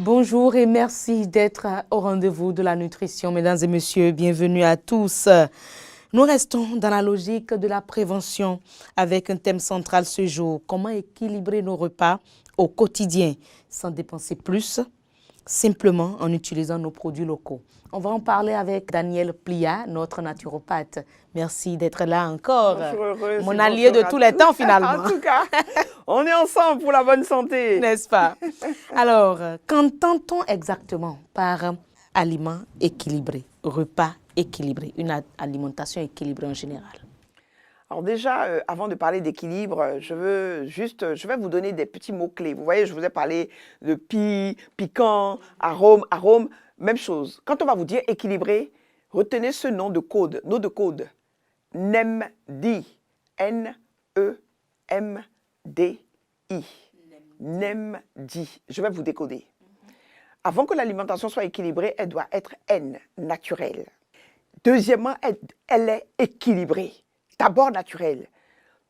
Bonjour et merci d'être au rendez-vous de la nutrition, mesdames et messieurs. Bienvenue à tous. Nous restons dans la logique de la prévention avec un thème central ce jour. Comment équilibrer nos repas au quotidien sans dépenser plus, simplement en utilisant nos produits locaux. On va en parler avec Daniel Plia, notre naturopathe. Merci d'être là encore. Bonjour, heureuse. Mon allié de tous les temps finalement. En tout cas, on est ensemble pour la bonne santé. N'est-ce pas? Alors, qu'entend-on exactement par aliment équilibré, repas équilibré, une alimentation équilibrée en général? Alors déjà, avant de parler d'équilibre, je vais vous donner des petits mots-clés. Vous voyez, je vous ai parlé de piquant, arôme, même chose. Quand on va vous dire équilibré, retenez ce nom de code, NEMDI, N-E-M-D-I, NEMDI. Je vais vous décoder. Avant que l'alimentation soit équilibrée, elle doit être N, naturelle. Deuxièmement, elle est équilibrée. D'abord naturelle.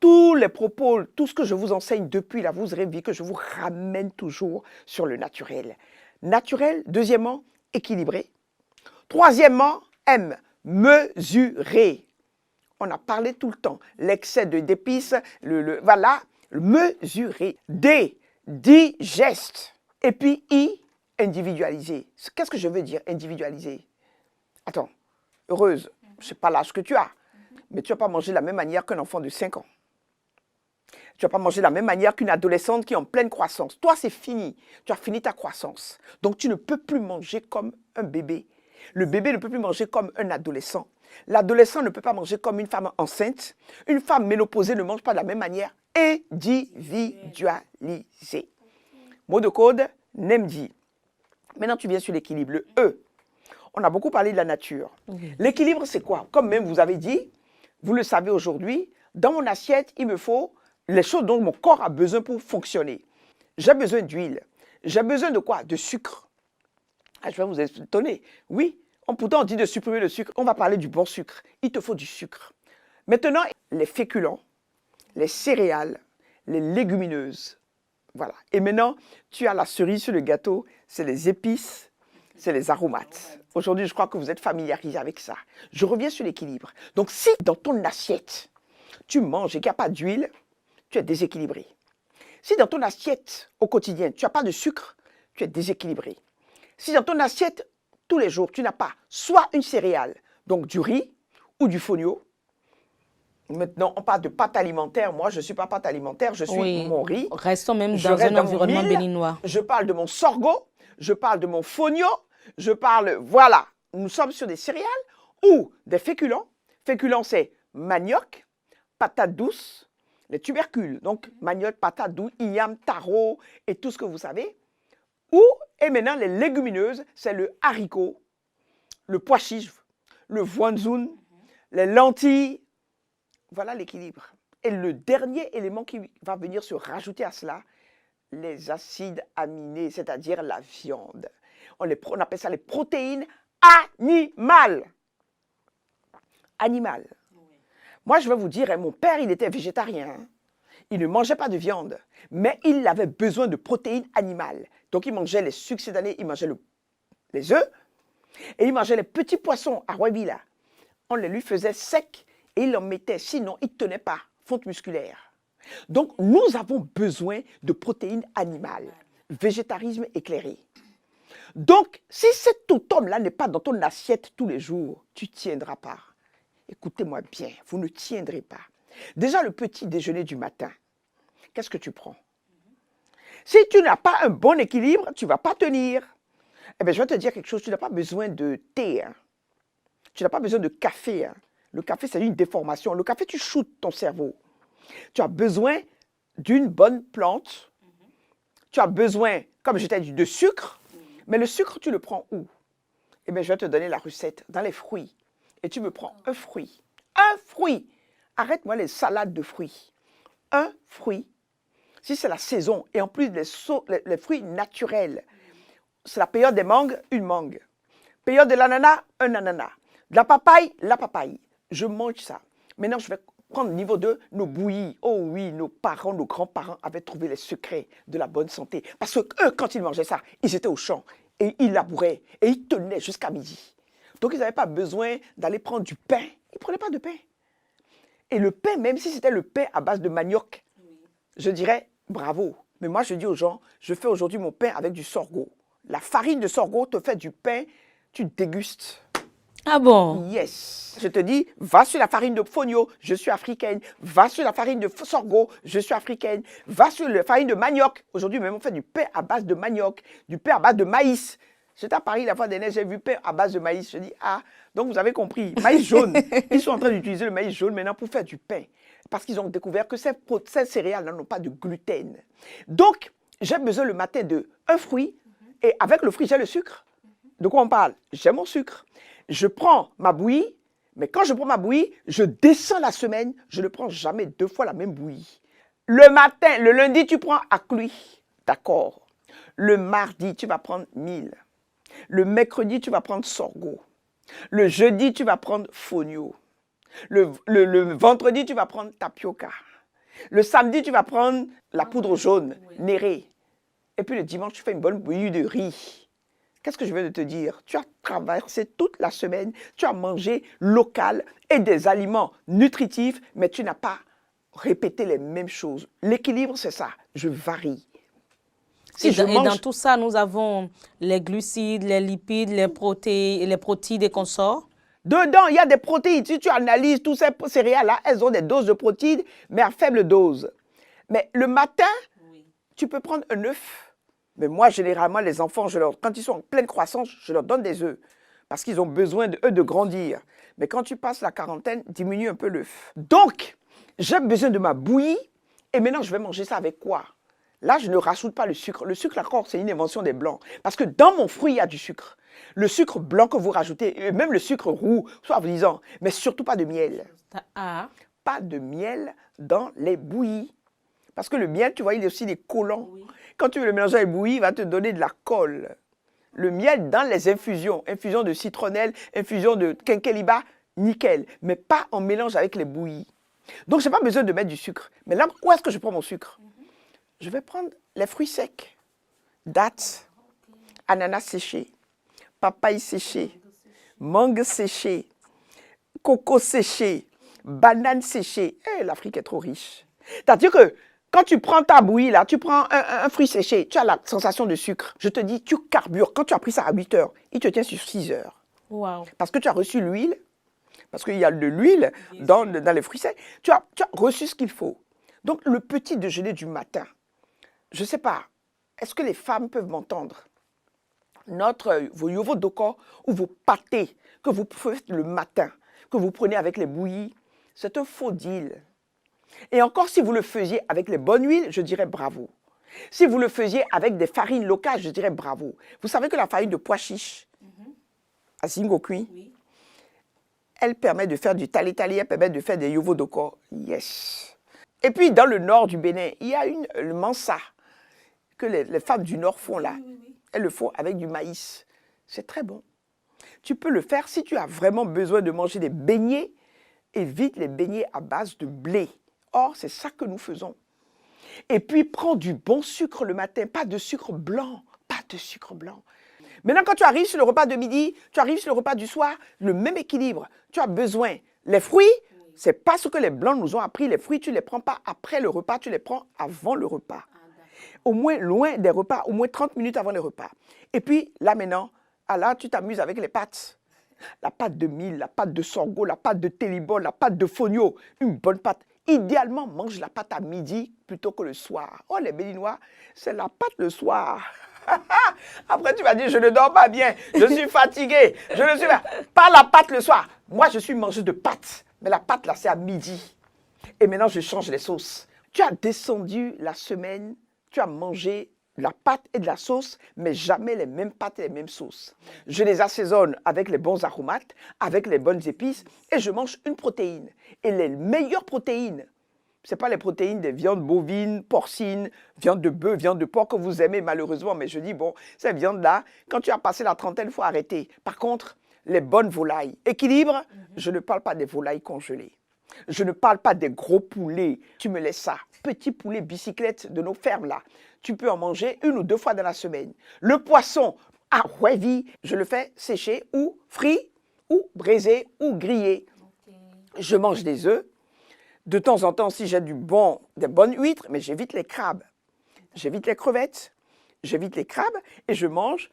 Tous les propos, tout ce que je vous enseigne depuis là, vous aurez vu que je vous ramène toujours sur le naturel. Naturel, deuxièmement, équilibré. Troisièmement, M, mesuré. On a parlé tout le temps. L'excès d'épices, voilà, mesuré. D, digeste. Et puis I, individualisé. Qu'est-ce que je veux dire, individualisé? Attends, heureuse, je ne sais pas l'âge que tu as. Mais tu ne vas pas manger de la même manière qu'un enfant de 5 ans. Tu ne vas pas manger de la même manière qu'une adolescente qui est en pleine croissance. Toi, c'est fini. Tu as fini ta croissance. Donc, tu ne peux plus manger comme un bébé. Le bébé ne peut plus manger comme un adolescent. L'adolescent ne peut pas manger comme une femme enceinte. Une femme ménopausée ne mange pas de la même manière. Individualisé. Mot de code, NEMDI. Maintenant, tu viens sur l'équilibre. Le E. On a beaucoup parlé de la nature. L'équilibre, c'est quoi? Comme même vous avez dit, vous le savez aujourd'hui, dans mon assiette, il me faut les choses dont mon corps a besoin pour fonctionner. J'ai besoin d'huile. J'ai besoin de quoi? De sucre. Ah, je vais vous étonner. Oui, pourtant on dit de supprimer le sucre. On va parler du bon sucre. Il te faut du sucre. Maintenant, les féculents, les céréales, les légumineuses. Voilà. Et maintenant, tu as la cerise sur le gâteau, c'est les épices, c'est les aromates. Aujourd'hui, je crois que vous êtes familiarisés avec ça. Je reviens sur l'équilibre. Donc, si dans ton assiette, tu manges et qu'il n'y a pas d'huile, tu es déséquilibré. Si dans ton assiette, au quotidien, tu n'as pas de sucre, tu es déséquilibré. Si dans ton assiette, tous les jours, tu n'as pas soit une céréale, donc du riz ou du fonio. Maintenant, on parle de pâte alimentaire. Moi, je ne suis pas pâte alimentaire, je suis mon riz. Restons même dans un environnement béninois. Je parle de mon sorgho, je parle de mon fonio. Je parle, voilà, nous sommes sur des céréales ou des féculents. Féculents, c'est manioc, patate douce, les tubercules. Donc, manioc, patate douce, igname, taro et tout ce que vous savez. Et maintenant, les légumineuses, c'est le haricot, le pois chiche, le voanzoun, les lentilles. Voilà l'équilibre. Et le dernier élément qui va venir se rajouter à cela, les acides aminés, c'est-à-dire la viande. On appelle ça les protéines animales. Animales. Oui. Moi, je vais vous dire, mon père, il était végétarien. Il ne mangeait pas de viande, mais il avait besoin de protéines animales. Donc, il mangeait les succedanés, il mangeait les œufs, et il mangeait les petits poissons à Roivilla. On les lui faisait secs et il en mettait, sinon il ne tenait pas, fonte musculaire. Donc, nous avons besoin de protéines animales. Végétarisme éclairé. Donc, si cet homme-là n'est pas dans ton assiette tous les jours, tu ne tiendras pas. Écoutez-moi bien, vous ne tiendrez pas. Déjà, le petit déjeuner du matin, qu'est-ce que tu prends? Si tu n'as pas un bon équilibre, tu ne vas pas tenir. Eh bien, je vais te dire quelque chose, tu n'as pas besoin de thé. Hein. Tu n'as pas besoin de café. Hein. Le café, c'est une déformation. Le café, tu shootes ton cerveau. Tu as besoin d'une bonne plante. Tu as besoin, comme je t'ai dit, de sucre. Mais le sucre, tu le prends où? Eh bien, je vais te donner la recette. Dans les fruits. Et tu me prends un fruit. Un fruit. Arrête-moi les salades de fruits. Un fruit. Si c'est la saison, et en plus les fruits naturels, c'est la période des mangues, une mangue. Période de l'ananas, un ananas. De la papaye. Je mange ça. Maintenant, je vais prendre le niveau 2, nos bouillies. Oh oui, nos parents, nos grands-parents avaient trouvé les secrets de la bonne santé. Parce qu'eux, quand ils mangeaient ça, ils étaient au champ et ils labouraient et ils tenaient jusqu'à midi. Donc, ils n'avaient pas besoin d'aller prendre du pain. Ils ne prenaient pas de pain. Et le pain, même si c'était le pain à base de manioc, je dirais bravo. Mais moi, je dis aux gens, je fais aujourd'hui mon pain avec du sorgho. La farine de sorgho te fait du pain, tu dégustes. Ah bon? Yes. Je te dis, va sur la farine de fonio, je suis africaine. Va sur la farine de sorgho, je suis africaine. Va sur la farine de manioc. Aujourd'hui, même on fait du pain à base de manioc, du pain à base de maïs. J'étais à Paris la fois dernière, j'ai vu pain à base de maïs. Je dis, ah, donc vous avez compris, maïs jaune. Ils sont en train d'utiliser le maïs jaune maintenant pour faire du pain. Parce qu'ils ont découvert que ces céréales n'ont pas de gluten. Donc, j'ai besoin le matin d'un fruit. Et avec le fruit, j'ai le sucre. De quoi on parle? J'ai mon sucre. Je prends ma bouillie, mais quand je prends ma bouillie, je descends la semaine, je ne prends jamais 2 fois la même bouillie. Le matin, le lundi, tu prends Aclui, d'accord. Le mardi, tu vas prendre 1000. Le mercredi, tu vas prendre sorgho. Le jeudi, tu vas prendre fonio. Le vendredi, tu vas prendre tapioca. Le samedi, tu vas prendre la poudre jaune, néré. Et puis le dimanche, tu fais une bonne bouillie de riz. Qu'est-ce que je viens de te dire? Tu as traversé toute la semaine, tu as mangé local et des aliments nutritifs, mais tu n'as pas répété les mêmes choses. L'équilibre, c'est ça. Je varie. Et dans tout ça, nous avons les glucides, les lipides, les protéines et consorts. Dedans, il y a des protéines. Si tu analyses tous ces céréales-là, elles ont des doses de protéines, mais à faible dose. Mais le matin, tu peux prendre un œuf. Mais moi, généralement, les enfants, quand ils sont en pleine croissance, je leur donne des œufs. Parce qu'ils ont besoin de grandir. Mais quand tu passes la quarantaine, diminue un peu l'œuf. Donc, j'ai besoin de ma bouillie. Et maintenant, je vais manger ça avec quoi? Là, je ne rajoute pas le sucre. Le sucre, d'accord, c'est une invention des Blancs. Parce que dans mon fruit, il y a du sucre. Le sucre blanc que vous rajoutez, et même le sucre roux, soit vous disant, mais surtout pas de miel. Pas de miel dans les bouillies. Parce que le miel, tu vois, il est aussi des collants. Oui. Quand tu veux le mélanger avec bouillie, il va te donner de la colle. Le miel dans les infusions, infusion de citronnelle, infusion de quinqueliba, nickel. Mais pas en mélange avec les bouillies. Donc, je n'ai pas besoin de mettre du sucre. Mais là, où est-ce que je prends mon sucre? Je vais prendre les fruits secs. Dattes, ananas séché, papaye séché, mangue séché, coco séché, banane séchée. Eh, l'Afrique est trop riche. C'est-à-dire que quand tu prends ta bouillie, là, tu prends un fruit séché, tu as la sensation de sucre. Je te dis, tu carbures. Quand tu as pris ça à 8 heures, il te tient sur 6 heures. Wow. Parce que tu as reçu l'huile, parce qu'il y a de l'huile dans les fruits secs. Tu as reçu ce qu'il faut. Donc, le petit déjeuner du matin, je ne sais pas, est-ce que les femmes peuvent m'entendre? Vos yovo doko ou vos pâtés que vous faites le matin, que vous prenez avec les bouillies, c'est un faux deal. Et encore, si vous le faisiez avec les bonnes huiles, je dirais bravo. Si vous le faisiez avec des farines locales, je dirais bravo. Vous savez que la farine de pois chiche, à Zingokui, elle permet de faire du tali-tali, elle permet de faire des yovo doko. Yes. Et puis, dans le nord du Bénin, il y a le mansa que les femmes du nord font là. Elles le font avec du maïs. C'est très bon. Tu peux le faire si tu as vraiment besoin de manger des beignets. Évite les beignets à base de blé. Or, c'est ça que nous faisons. Et puis, prends du bon sucre le matin, pas de sucre blanc, pas de sucre blanc. Maintenant, quand tu arrives sur le repas de midi, tu arrives sur le repas du soir, le même équilibre. Tu as besoin. Les fruits, c'est pas ce que les Blancs nous ont appris. Les fruits, tu ne les prends pas après le repas, tu les prends avant le repas. Au moins loin des repas, au moins 30 minutes avant le repas. Et puis, là maintenant, là, tu t'amuses avec les pâtes. La pâte de mil, la pâte de sorgho, la pâte de télébol, la pâte de fonio, une bonne pâte. Idéalement, mange la pâte à midi plutôt que le soir. Oh, les Béninois, c'est la pâte le soir. Après, tu vas dire, je ne dors pas bien, je suis fatigué, je ne suis pas la pâte le soir. Moi, je suis mangeuse de pâte, mais la pâte, là, c'est à midi. Et maintenant, je change les sauces. Tu as descendu la semaine, tu as mangé de la pâte et de la sauce, mais jamais les mêmes pâtes et les mêmes sauces. Je les assaisonne avec les bons aromates, avec les bonnes épices, et je mange une protéine. Et les meilleures protéines, ce n'est pas les protéines des viandes bovines, porcines, viande de bœuf, viande de porc que vous aimez malheureusement, mais je dis, bon, ces viandes-là, quand tu as passé la trentaine, il faut arrêter. Par contre, les bonnes volailles. Équilibre, je ne parle pas des volailles congelées. Je ne parle pas des gros poulets. Tu me laisses ça. Petits poulets bicyclettes de nos fermes là. Tu peux en manger 1 ou 2 fois dans la semaine. Le poisson, ah ouais, vie, je le fais sécher ou frit ou braisé ou grillé. Okay. Je mange des œufs. De temps en temps, si j'ai des bonnes huîtres, mais j'évite les crabes. J'évite les crevettes. J'évite les crabes et je mange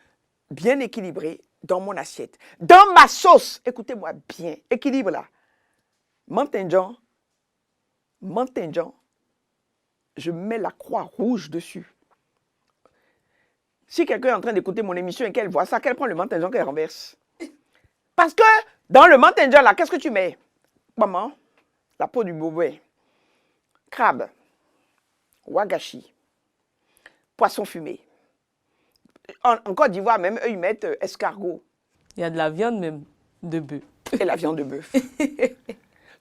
bien équilibré dans mon assiette. Dans ma sauce, écoutez-moi bien, équilibre là. Mantenjan, je mets la croix rouge dessus. Si quelqu'un est en train d'écouter mon émission et qu'elle voit ça, qu'elle prend le mantenjan qu'elle renverse. Parce que dans le mantenjan là, qu'est-ce que tu mets? Maman, la peau du bobet, crabe, wagashi, poisson fumé. En Côte d'Ivoire, même, eux, ils mettent escargot. Il y a de la viande même, de bœuf. Et la viande de bœuf.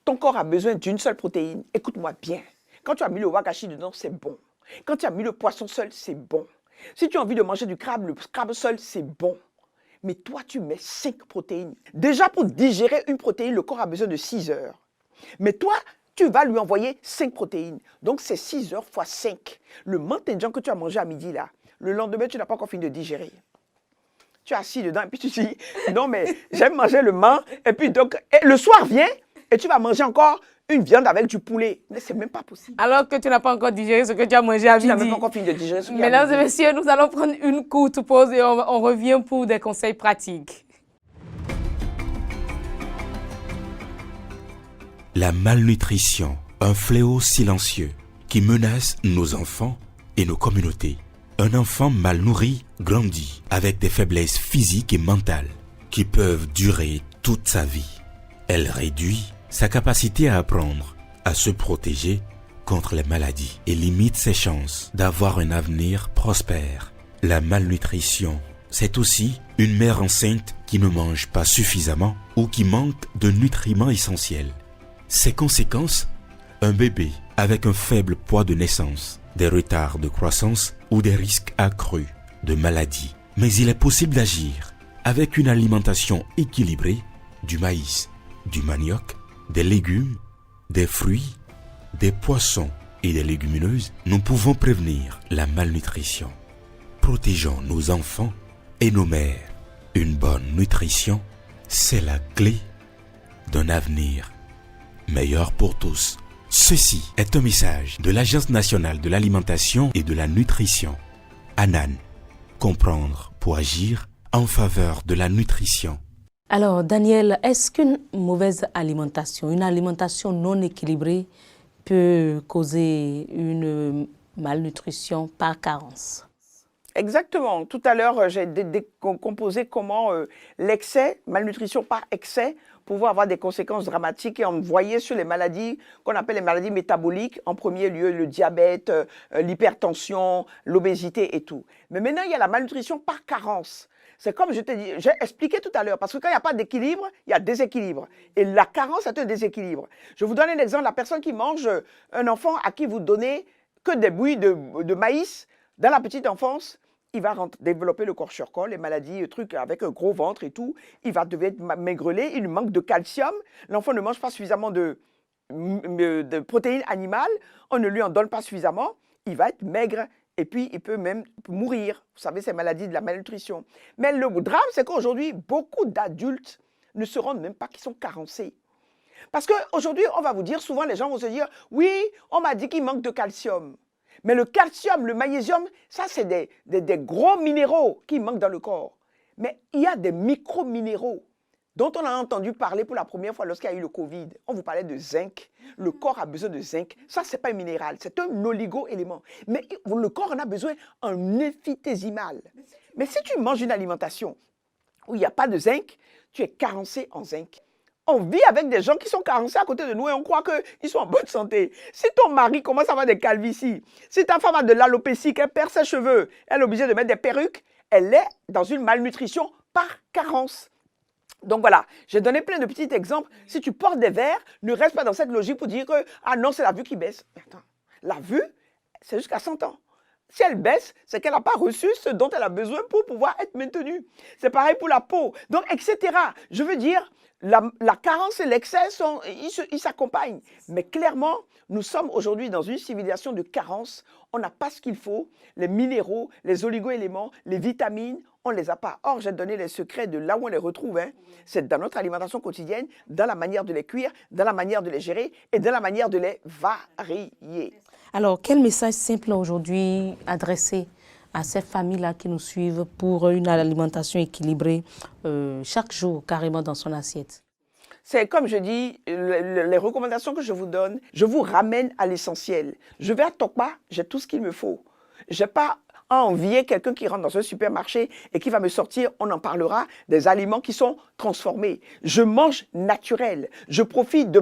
Ton corps a besoin d'une seule protéine. Écoute-moi bien. Quand tu as mis le wagashi dedans, c'est bon. Quand tu as mis le poisson seul, c'est bon. Si tu as envie de manger du crabe, le crabe seul, c'est bon. Mais toi, tu mets 5 protéines. Déjà, pour digérer une protéine, le corps a besoin de 6 heures. Mais toi, tu vas lui envoyer 5 protéines. Donc, c'est 6 heures fois 5. Le mantenjan que tu as mangé à midi, là, le lendemain, tu n'as pas encore fini de digérer. Tu es assis dedans et puis tu dis, non mais j'aime manger le man. Et puis donc, le soir vient et tu vas manger encore une viande avec du poulet. Mais c'est même pas possible. Alors que tu n'as pas encore digéré ce que tu as mangé à midi. Tu n'as même pas encore fini de digérer ce que tu as mangé. Mesdames et messieurs, nous allons prendre une courte pause et on revient pour des conseils pratiques. La malnutrition, un fléau silencieux qui menace nos enfants et nos communautés. Un enfant mal nourri grandit avec des faiblesses physiques et mentales qui peuvent durer toute sa vie. Elle réduit sa capacité à apprendre, à se protéger contre les maladies et limite ses chances d'avoir un avenir prospère. La malnutrition, c'est aussi une mère enceinte qui ne mange pas suffisamment ou qui manque de nutriments essentiels. Ses conséquences, un bébé avec un faible poids de naissance, des retards de croissance ou des risques accrus de maladies. Mais il est possible d'agir avec une alimentation équilibrée, du maïs, du manioc, des légumes, des fruits, des poissons et des légumineuses. Nous pouvons prévenir la malnutrition. Protégeons nos enfants et nos mères. Une bonne nutrition, c'est la clé d'un avenir meilleur pour tous. Ceci est un message de l'Agence nationale de l'alimentation et de la nutrition. ANAN. Comprendre pour agir en faveur de la nutrition. Alors, Daniel, est-ce qu'une mauvaise alimentation, une alimentation non équilibrée peut causer une malnutrition par carence? Exactement. Tout à l'heure, j'ai décomposé comment l'excès, malnutrition par excès, pouvait avoir des conséquences dramatiques et on voyait sur les maladies qu'on appelle les maladies métaboliques, en premier lieu le diabète, l'hypertension, l'obésité et tout. Mais maintenant, il y a la malnutrition par carence. C'est comme je t'ai dit, j'ai expliqué tout à l'heure, parce que quand il n'y a pas d'équilibre, il y a déséquilibre. Et la carence est un déséquilibre. Je vous donne un exemple, la personne qui mange un enfant à qui vous donnez que des bouillies de maïs dans la petite enfance, il va développer le kwashiorkor, les maladies, trucs avec un gros ventre et tout. Il va devenir maigreler, il lui manque de calcium. L'enfant ne mange pas suffisamment de protéines animales. On ne lui en donne pas suffisamment. Il va être maigre et puis il peut même mourir. Vous savez, ces maladies de la malnutrition. Mais le drame, c'est qu'aujourd'hui, beaucoup d'adultes ne se rendent même pas qu'ils sont carencés. Parce qu'aujourd'hui, on va vous dire, souvent les gens vont se dire, oui, on m'a dit qu'il manque de calcium. Mais le calcium, le magnésium, ça c'est des gros minéraux qui manquent dans le corps. Mais il y a des micro-minéraux dont on a entendu parler pour la première fois lorsqu'il y a eu le Covid. On vous parlait de zinc. Le corps a besoin de zinc. Ça, ce n'est pas un minéral, c'est un oligo-élément. Mais le corps en a besoin en infinitésimal. Mais si tu manges une alimentation où il n'y a pas de zinc, tu es carencé en zinc. On vit avec des gens qui sont carencés à côté de nous et on croit qu'ils sont en bonne santé. Si ton mari commence à avoir des calvities, si ta femme a de l'alopécie, qu'elle perd ses cheveux, elle est obligée de mettre des perruques, elle est dans une malnutrition par carence. Donc voilà, j'ai donné plein de petits exemples. Si tu portes des verres, ne reste pas dans cette logique pour dire que « Ah non, c'est la vue qui baisse ». Attends, la vue, c'est jusqu'à 100 ans. Si elle baisse, c'est qu'elle n'a pas reçu ce dont elle a besoin pour pouvoir être maintenue. C'est pareil pour la peau. Donc, etc. Je veux dire, la carence et l'excès, ils s'accompagnent. Mais clairement, nous sommes aujourd'hui dans une civilisation de carence. On n'a pas ce qu'il faut. Les minéraux, les oligo-éléments, les vitamines, on ne les a pas. Or, j'ai donné les secrets de là où on les retrouve. Hein. C'est dans notre alimentation quotidienne, dans la manière de les cuire, dans la manière de les gérer et dans la manière de les varier. Alors, quel message simple aujourd'hui adressé à ces familles-là qui nous suivent pour une alimentation équilibrée chaque jour, carrément dans son assiette? C'est comme je dis, les recommandations que je vous donne, je vous ramène à l'essentiel. Je vais à Tokpa, j'ai tout ce qu'il me faut. Je n'ai pas à envier quelqu'un qui rentre dans un supermarché et qui va me sortir, on en parlera, des aliments qui sont transformés. Je mange naturel. Je profite de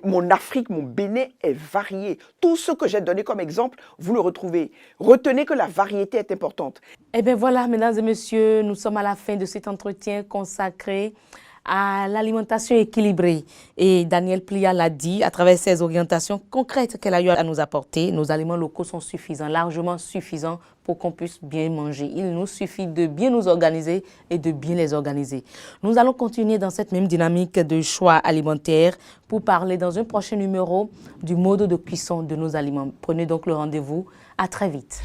mon Afrique, mon Bénin est varié. Tout ce que j'ai donné comme exemple, vous le retrouvez. Retenez que la variété est importante. Eh bien voilà, mesdames et messieurs, nous sommes à la fin de cet entretien consacré à l'alimentation équilibrée. Et Danielle Plia l'a dit, à travers ses orientations concrètes qu'elle a eu à nous apporter, nos aliments locaux sont suffisants, largement suffisants pour qu'on puisse bien manger. Il nous suffit de bien nous organiser et de bien les organiser. Nous allons continuer dans cette même dynamique de choix alimentaires pour parler dans un prochain numéro du mode de cuisson de nos aliments. Prenez donc le rendez-vous. À très vite.